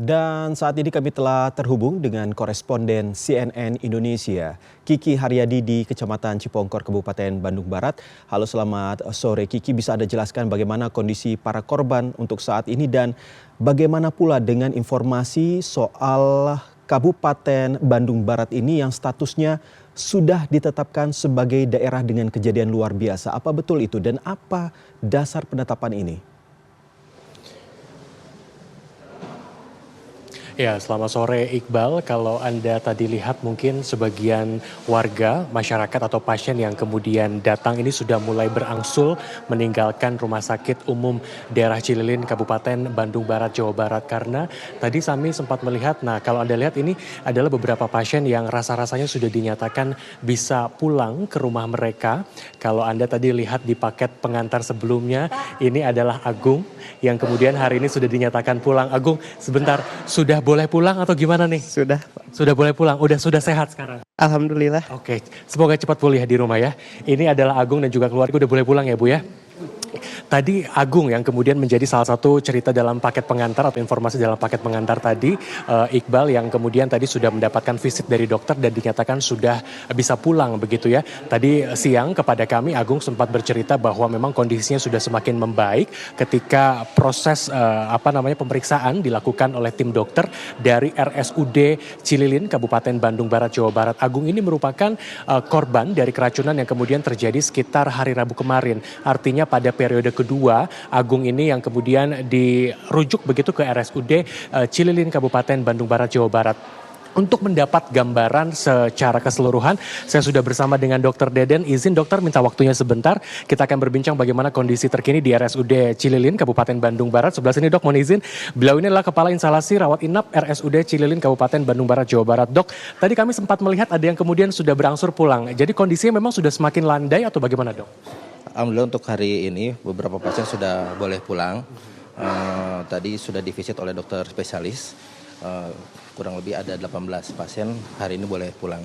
Dan saat ini kami telah terhubung dengan koresponden CNN Indonesia, Kiki Haryadi di Kecamatan Cipongkor, Kabupaten Bandung Barat. Halo, selamat sore Kiki, bisa Anda jelaskan bagaimana kondisi para korban untuk saat ini dan bagaimana pula dengan informasi soal Kabupaten Bandung Barat ini yang statusnya sudah ditetapkan sebagai daerah dengan kejadian luar biasa. Apa betul itu dan apa dasar penetapan ini? Ya, selamat sore Iqbal. Kalau Anda tadi lihat mungkin sebagian warga, masyarakat atau pasien yang kemudian datang ini sudah mulai berangsur meninggalkan Rumah Sakit Umum Daerah Cililin, Kabupaten Bandung Barat, Jawa Barat. Karena tadi kami sempat melihat, nah kalau Anda lihat ini adalah beberapa pasien yang rasa-rasanya sudah dinyatakan bisa pulang ke rumah mereka. Kalau Anda tadi lihat di paket pengantar sebelumnya, ini adalah Agung yang kemudian hari ini sudah dinyatakan pulang. Agung, sebentar, sudah boleh pulang atau gimana nih? Sudah, Pak. Sudah boleh pulang, sudah sehat sekarang? Alhamdulillah. Oke, semoga cepat pulih di rumah ya. Ini adalah Agung dan juga keluarga udah boleh pulang ya Bu ya? Tadi Agung yang kemudian menjadi salah satu cerita dalam paket pengantar atau informasi dalam paket pengantar tadi, Iqbal yang kemudian tadi sudah mendapatkan visit dari dokter dan dinyatakan sudah bisa pulang begitu ya. Tadi siang kepada kami Agung sempat bercerita bahwa memang kondisinya sudah semakin membaik ketika proses pemeriksaan dilakukan oleh tim dokter dari RSUD Cililin Kabupaten Bandung Barat, Jawa Barat. Agung ini merupakan korban dari keracunan yang kemudian terjadi sekitar hari Rabu kemarin. Artinya pada periode kedua, Agung ini yang kemudian dirujuk begitu ke RSUD Cililin Kabupaten Bandung Barat, Jawa Barat. Untuk mendapat gambaran secara keseluruhan, saya sudah bersama dengan Dr. Deden. Izin dokter minta waktunya sebentar. Kita akan berbincang bagaimana kondisi terkini di RSUD Cililin, Kabupaten Bandung Barat. Sebelah sini dok, mohon izin. Beliau ini adalah Kepala Instalasi Rawat Inap RSUD Cililin, Kabupaten Bandung Barat, Jawa Barat. Dok, tadi kami sempat melihat ada yang kemudian sudah berangsur pulang. Jadi kondisinya memang sudah semakin landai atau bagaimana dok? Alhamdulillah untuk hari ini beberapa pasien sudah boleh pulang. Tadi sudah divisit oleh dokter spesialis. Kurang lebih ada 18 pasien hari ini boleh pulang.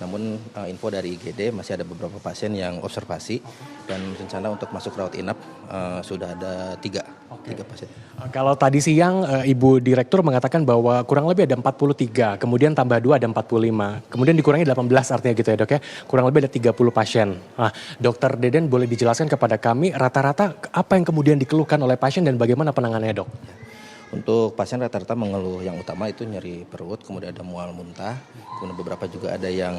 Namun info dari IGD masih ada beberapa pasien yang observasi dan rencana untuk masuk rawat inap sudah ada tiga pasien. Kalau tadi siang Ibu Direktur mengatakan bahwa kurang lebih ada 43, kemudian tambah 2 ada 45, kemudian dikurangi 18 artinya gitu ya dok ya, kurang lebih ada 30 pasien. Nah, Dokter Deden boleh dijelaskan kepada kami rata-rata apa yang kemudian dikeluhkan oleh pasien dan bagaimana penanganannya dok? Untuk pasien rata-rata mengeluh yang utama itu nyeri perut, kemudian ada mual muntah, kemudian beberapa juga ada yang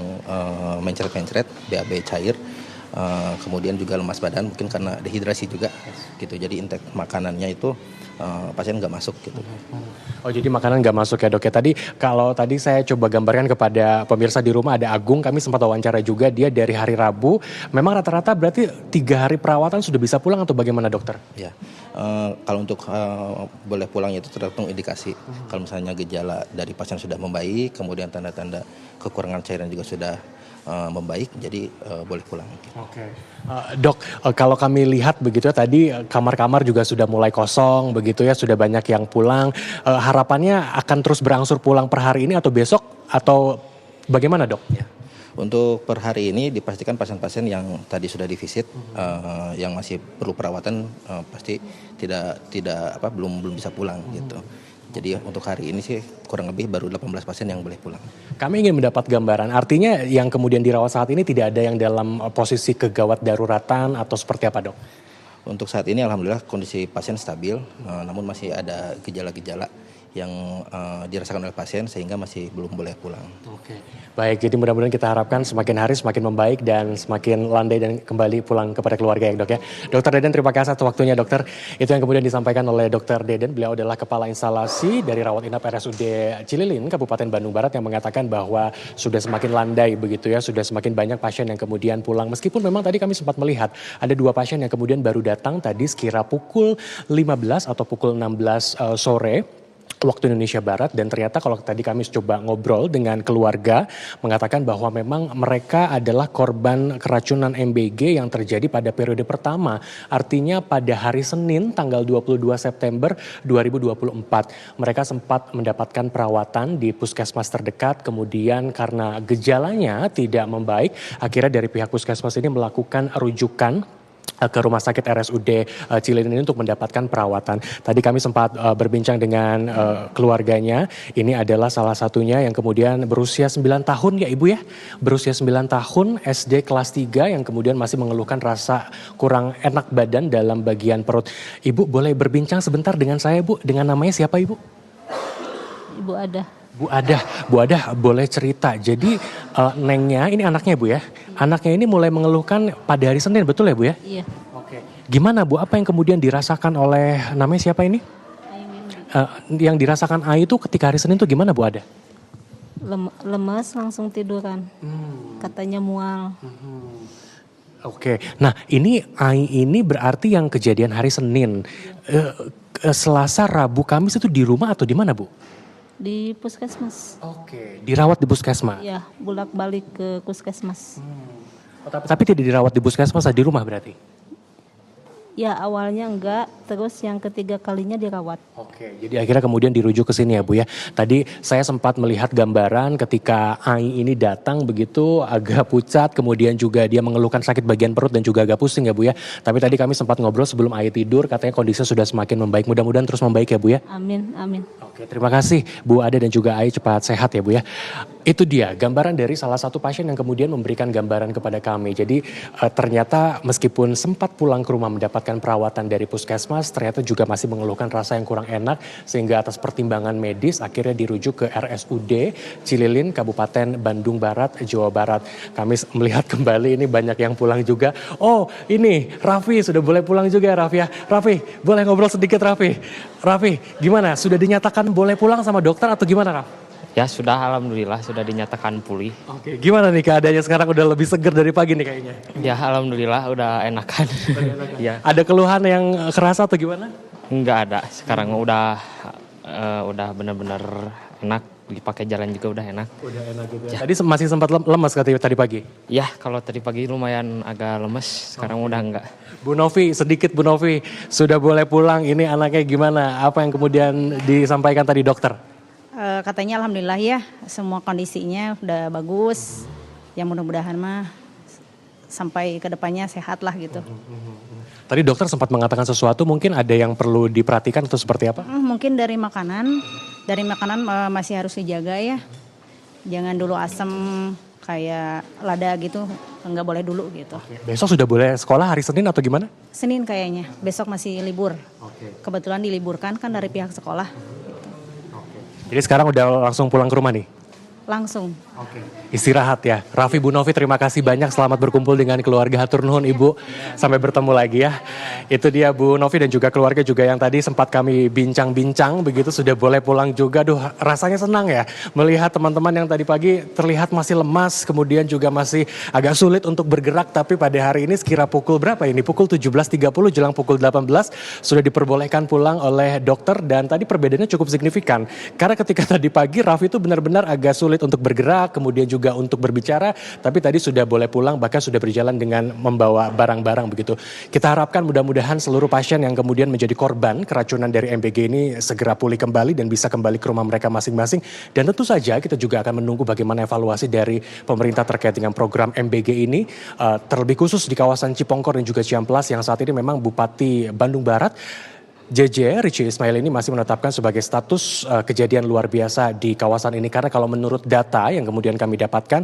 mencret-mencret, BAB cair, kemudian juga lemas badan mungkin karena dehidrasi juga gitu. Jadi intake makanannya itu pasien nggak masuk gitu. Oh jadi makanan nggak masuk ya dok ya. Tadi saya coba gambarkan kepada pemirsa di rumah, ada Agung, kami sempat wawancara juga, dia dari hari Rabu. Memang rata-rata berarti 3 hari perawatan sudah bisa pulang atau bagaimana dokter? Ya, kalau untuk boleh pulang itu tergantung indikasi. Kalau misalnya gejala dari pasien sudah membaik, kemudian tanda-tanda kekurangan cairan juga sudah membaik, jadi boleh pulang. Oke. Dok, kalau kami lihat begitu ya tadi kamar-kamar juga sudah mulai kosong begitu ya, sudah banyak yang pulang. Harapannya akan terus berangsur pulang per hari ini atau besok atau bagaimana dok? Ya. Untuk per hari ini dipastikan pasien-pasien yang tadi sudah divisit, yang masih perlu perawatan pasti belum bisa pulang gitu. Jadi untuk hari ini sih kurang lebih baru 18 pasien yang boleh pulang. Kami ingin mendapat gambaran, artinya yang kemudian dirawat saat ini tidak ada yang dalam posisi kegawat daruratan atau seperti apa dok? Untuk saat ini alhamdulillah kondisi pasien stabil, namun masih ada gejala-gejala yang dirasakan oleh pasien sehingga masih belum boleh pulang. Oke. Baik, jadi mudah-mudahan kita harapkan semakin hari semakin membaik dan semakin landai dan kembali pulang kepada keluarga ya dok ya. Dokter Deden, terima kasih atas waktunya dokter. Itu yang kemudian disampaikan oleh Dokter Deden, beliau adalah Kepala Instalasi dari Rawat Inap RSUD Cililin, Kabupaten Bandung Barat yang mengatakan bahwa sudah semakin landai begitu ya, sudah semakin banyak pasien yang kemudian pulang. Meskipun memang tadi kami sempat melihat ada 2 pasien yang kemudian baru datang tadi sekira pukul 15 atau pukul 16 sore. Waktu Indonesia Barat, dan ternyata kalau tadi kami coba ngobrol dengan keluarga mengatakan bahwa memang mereka adalah korban keracunan MBG yang terjadi pada periode pertama, artinya pada hari Senin tanggal 22 September 2024. Mereka sempat mendapatkan perawatan di puskesmas terdekat, kemudian karena gejalanya tidak membaik akhirnya dari pihak puskesmas ini melakukan rujukan ke rumah sakit RSUD Cililin ini untuk mendapatkan perawatan. Tadi kami sempat berbincang dengan keluarganya. Ini adalah salah satunya yang kemudian berusia 9 tahun ya Ibu ya. Berusia 9 tahun SD kelas 3 yang kemudian masih mengeluhkan rasa kurang enak badan dalam bagian perut. Ibu boleh berbincang sebentar dengan saya Bu. Dengan namanya siapa Ibu? Ibu Ada. Bu Adah boleh cerita. Jadi Nengnya ini anaknya Bu ya. Anaknya ini mulai mengeluhkan pada hari Senin, betul ya Bu ya? Iya. Oke. Gimana Bu? Apa yang kemudian dirasakan oleh namanya siapa ini? Yang dirasakan A itu ketika hari Senin itu gimana Bu Ada? Lemas langsung tiduran. Katanya mual. Oke. Nah ini AI ini berarti yang kejadian hari Senin. Selasa, Rabu, Kamis itu di rumah atau di mana Bu? Di puskesmas. Oke. Dirawat di puskesmas? Ya, bolak-balik ke puskesmas. Tapi tidak dirawat di puskesmas, di rumah berarti? Ya, awalnya enggak, terus yang ketiga kalinya dirawat. Oke, jadi akhirnya kemudian dirujuk ke sini ya Bu ya. Tadi saya sempat melihat gambaran ketika AI ini datang begitu agak pucat, kemudian juga dia mengeluhkan sakit bagian perut dan juga agak pusing ya Bu ya. Tapi tadi kami sempat ngobrol sebelum AI tidur, katanya kondisinya sudah semakin membaik. Mudah-mudahan terus membaik ya Bu ya. Amin, amin. Oke, terima kasih Bu Ada dan juga AI cepat sehat ya Bu ya. Itu dia gambaran dari salah satu pasien yang kemudian memberikan gambaran kepada kami. Jadi ternyata meskipun sempat pulang ke rumah mendapatkan perawatan dari puskesmas, ternyata juga masih mengeluhkan rasa yang kurang enak sehingga atas pertimbangan medis akhirnya dirujuk ke RSUD Cililin, Kabupaten Bandung Barat, Jawa Barat. Kami melihat kembali ini banyak yang pulang juga. Oh ini Raffi sudah boleh pulang juga ya Raffi ya. Raffi boleh ngobrol sedikit Raffi. Raffi gimana? Sudah dinyatakan boleh pulang sama dokter atau gimana Raffi? Ya sudah, alhamdulillah sudah dinyatakan pulih. Oke, gimana nih keadaannya sekarang udah lebih seger dari pagi nih kayaknya? Ya alhamdulillah udah enakan. Ya. Ada keluhan yang kerasa atau gimana? Enggak ada, sekarang udah benar-benar enak, dipakai jalan juga udah enak. Udah enak gitu ya. Tadi masih sempat lemas katanya tadi pagi? Ya kalau tadi pagi lumayan agak lemes, sekarang udah enggak. Bu Novi, sedikit Bu Novi, sudah boleh pulang, ini anaknya gimana? Apa yang kemudian disampaikan tadi dokter? Katanya alhamdulillah ya semua kondisinya udah bagus. Ya mudah-mudahan mah sampai ke depannya sehat lah gitu. Tadi dokter sempat mengatakan sesuatu, mungkin ada yang perlu diperhatikan atau seperti apa? Mungkin dari makanan masih harus dijaga ya. Jangan dulu asam kayak lada gitu, nggak boleh dulu gitu. Besok sudah boleh sekolah hari Senin atau gimana? Senin kayaknya, besok masih libur. Kebetulan diliburkan kan dari pihak sekolah. Jadi sekarang udah langsung pulang ke rumah nih? Langsung. Istirahat ya. Raffi, Bu Novi terima kasih banyak, selamat berkumpul dengan keluarga. Hatur nuhun Ibu, sampai bertemu lagi ya. Itu dia Bu Novi dan juga keluarga juga yang tadi sempat kami bincang-bincang begitu sudah boleh pulang juga. Duh rasanya senang ya melihat teman-teman yang tadi pagi terlihat masih lemas, kemudian juga masih agak sulit untuk bergerak. Tapi pada hari ini sekira pukul berapa ini? Pukul 17.30 jelang pukul 18 sudah diperbolehkan pulang oleh dokter. Dan tadi perbedaannya cukup signifikan. Karena ketika tadi pagi Raffi itu benar-benar agak sulit untuk bergerak, kemudian juga untuk berbicara, tapi tadi sudah boleh pulang, bahkan sudah berjalan dengan membawa barang-barang begitu. Kita harapkan mudah-mudahan seluruh pasien yang kemudian menjadi korban keracunan dari MBG ini segera pulih kembali dan bisa kembali ke rumah mereka masing-masing. Dan tentu saja kita juga akan menunggu bagaimana evaluasi dari pemerintah terkait dengan program MBG ini, terlebih khusus di kawasan Cipongkor dan juga Ciamplas yang saat ini memang Bupati Bandung Barat JJ Richie Ismail ini masih menetapkan sebagai status kejadian luar biasa di kawasan ini. Karena kalau menurut data yang kemudian kami dapatkan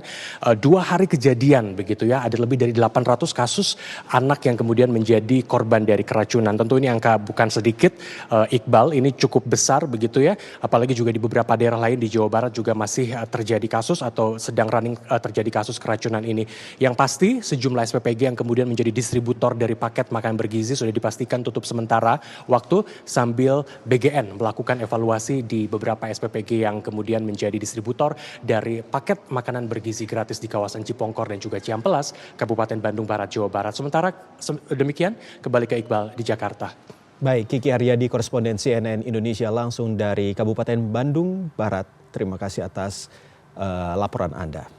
2 hari kejadian begitu ya, ada lebih dari 800 kasus anak yang kemudian menjadi korban dari keracunan. Tentu ini angka bukan sedikit, Iqbal, ini cukup besar begitu ya. Apalagi juga di beberapa daerah lain di Jawa Barat juga masih terjadi kasus atau sedang running terjadi kasus keracunan ini. Yang pasti sejumlah SPPG yang kemudian menjadi distributor dari paket makanan bergizi sudah dipastikan tutup sementara waktu sambil BGN melakukan evaluasi di beberapa SPPG yang kemudian menjadi distributor dari paket makanan bergizi gratis di kawasan Cipongkor dan juga Ciamplas, Kabupaten Bandung Barat, Jawa Barat. Sementara demikian, kembali ke Iqbal di Jakarta. Baik, Kiki Aryadi, koresponden CNN Indonesia langsung dari Kabupaten Bandung Barat. Terima kasih atas laporan Anda.